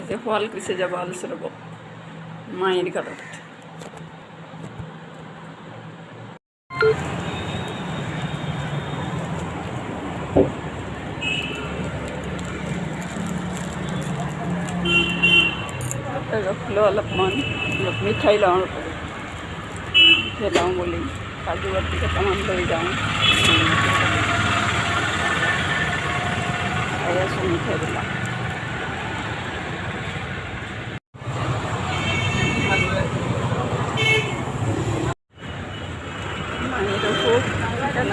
যে শুৱালকুছি যাব আলোচনা ৰ'ব মায়েৰ ঘৰত ৰখিলোঁ অলপমান মিঠাই লওঁ লওঁ বুলি কাজু বাটি কেইটামান লৈ যাওঁ খাই আছোঁ মিঠাইবিলাক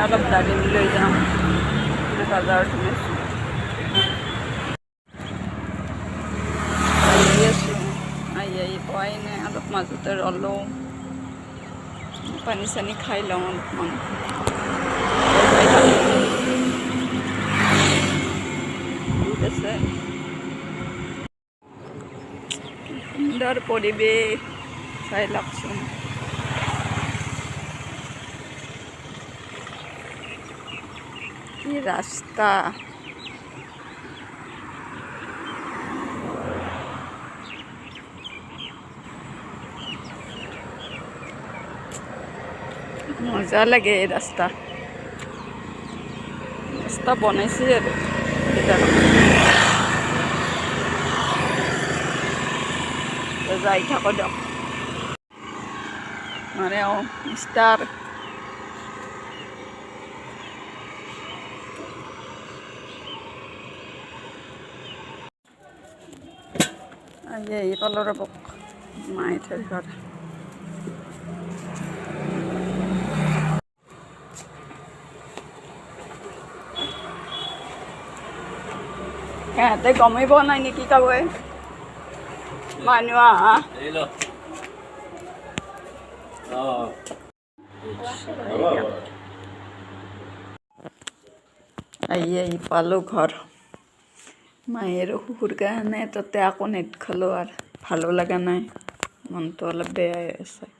অলপ দালি লৈ যাওঁ বজাৰত সোমাইছোঁ আহি আছোঁ আহি পোৱাই নাই অলপ মাজতে ৰ'লোঁ পানী চানী খাই লওঁ অলপমান ঠিক আছে সুন্দৰ পৰিৱেশ চাই লওকচোন কি ৰাস্তা মজা লাগে এই ৰাস্তা বনাইছে আৰু যাই থাকো দিয়ক মানে ষ্টাৰ এই পালোঁ ৰ'ব মায়েৰ ঘৰ সিহঁতে গমেই পোৱা নাই নেকি কাৰোৱে মানুহ আহা আহি পালোঁ ঘৰ মায়েৰ শ্বশুৰ কাৰণে তাতে আকৌ নেট খালোঁ আৰু ভালো লগা নাই মনটো অলপ বেয়াই আছে